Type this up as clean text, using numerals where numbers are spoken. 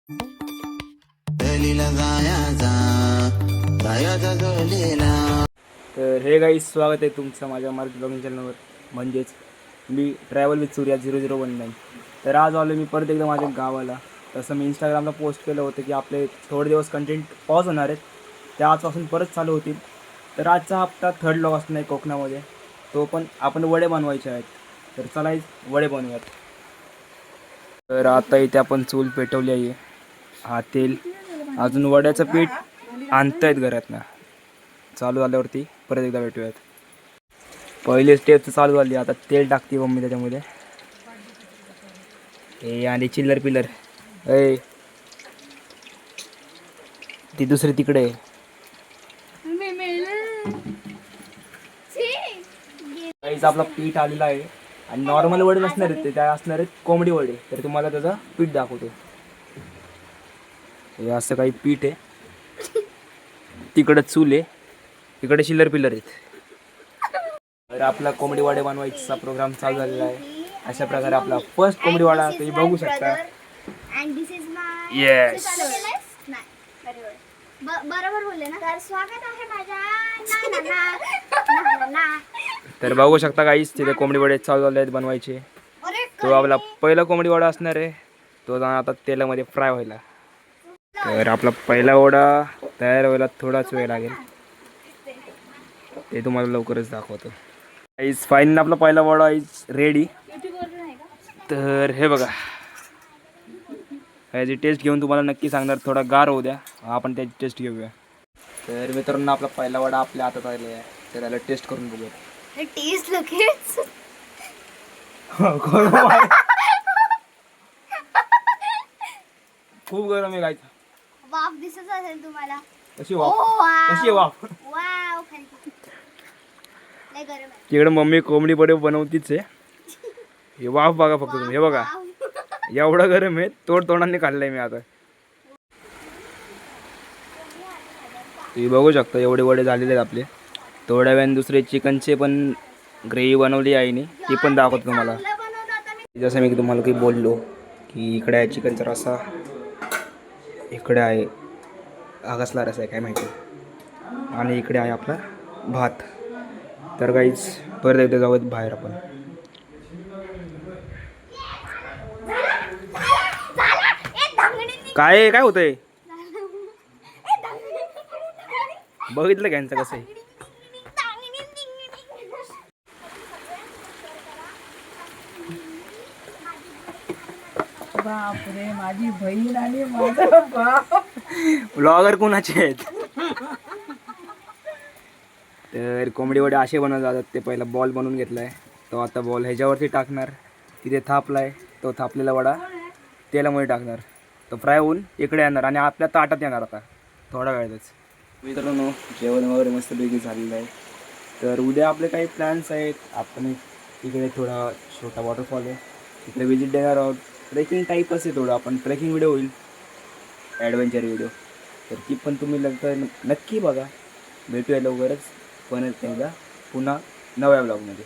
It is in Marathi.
तर हे गाईज स्वागत आहे तुमचं माझ्या मराठी ब्लॉगिंग चॅनलवर, म्हणजेच मी ट्रॅव्हल विथ सूर्या 0019. तर आज आलो मी परत एकदा माझ्या गावाला. तसं मी इंस्टाग्रामला पोस्ट केलं होतं की आपले थोडे दिवस कंटेंट पॉज होणार आहेत, त्या आजपासून परत चालू होतील. तर आजचा हप्ता थर्ड ब्लॉग असणार आहे कोकणामध्ये, तो पण आपण वडे बनवायचे आहेत. तर चला वडे बनवूयात. तर आता इथे आपण चूल पेटवली आहे. हा तेल अजून वड्याचं पीठ आणतायत घरातनं. चालू झाल्यावरती परत एकदा भेटूयात. पहिली स्टेप चालू झाली, आता तेल टाकते मम्मी त्याच्यामध्ये. हे आणि चिल्लर पिल्लर ए ती दुसरी तिकडे. काहीच आपला पीठ आलेला आहे आणि नॉर्मल वडे नसणार आहेत, ते काय असणार आहेत कोंबडी वडे. तर तुम्हाला त्याचा पीठ दाखवतो. हे असं काही पीठ आहे, तिकडं चूल आहे, इकडे चिल्लर पिल्लर आहेत. तर आपला कोंबडी वाडे बनवायचा प्रोग्राम चालू झालेला आहे. अशा प्रकारे आपला फर्स्ट कोंबडी वाडा तुम्ही बघू शकता. येस, बरोबर बोलले ना. तर स्वागत आहे माझ्या. तर बघू शकता काहीच तिथे कोंबडी वडे चालू झाले आहेत बनवायचे. तो आपला पहिला कोंबडी वडा असणार आहे, तो आता तेलामध्ये फ्राय व्हायला. तर आपला पहिला वडा तयार व्हायला थोडाच वेळ लागेल, ते तुम्हाला लवकरच दाखवतो. इज फायनल आपला पहिला वडा इज रेडी. तर हे बघा, याची टेस्ट घेऊन तुम्हाला नक्की सांगणार. थोडा गार होऊ द्या, आपण त्याची टेस्ट घेऊया. तर मित्रांनो आपला पहिला वडा आपल्या हातात आलेला आहे, तर त्याला टेस्ट करून बघूया. टेस्ट लगेच खूप गरम आहे गायचा. वाफ दिसत असेल तुम्हाला. कशी वाफ, कशी वाफ. वाव, लय गरम आहे. तिकडे मम्मी कोंबडी वडे बनवतीच आहे. हे वाफ बघा फक्त तुम्ही, हे बघा एवढं गरम आहे, तोंडाने खाल्लंय मी आता. तुम्ही बघू शकता एवढे वडे झालेले आहेत आपले. थोड्या वेळाने दुसरे चिकनचे पण ग्रेव्ही बनवली आहे, ती पण दाखवतो तुम्हाला. जसं मी तुम्हाला काही बोललो की इकडे आहे चिकनचा रस्सा, इकडे आहे हा कसला रस्सा आहे काय माहिती, आणि इकडे आहे आपला भात. तर काहीच परत एकदा जाऊयात बाहेर आपण. काय काय होतंय बघितलं का यांचं कसं आहे. बापरे, माझी बहीण आणि माझा बाप. ब्लॉगर कोणाचे आहेत. तर कोंबडी वडे असे बनवले जातात. ते पहिला बॉल बनवून घेतलाय, तो आता बॉल ह्याच्यावरती टाकणार. तिथे थापलाय, तो थापलेला वडा तेलामध्ये टाकणार, तो फ्राय होऊन इकडे येणार आणि आपल्या ताटात येणार आता थोड्या वेळातच. मित्रांनो जेवण वगैरे मस्तपैकी झालेलं आहे. तर उद्या आपले काही प्लॅन्स आहेत. आपण इकडे थोडा छोटा वॉटरफॉल आहे, तिकडे विजिट देणार आहोत. ट्रेकिंग टाईप असे थोडं, आपण ट्रेकिंग व्हिडिओ होईल, ॲडव्हेंचर व्हिडिओ. तर ती पण तुम्ही नक्की बघा. भेटूया लवकरच पण एकदा पुन्हा नव्या ब्लॉगमध्ये.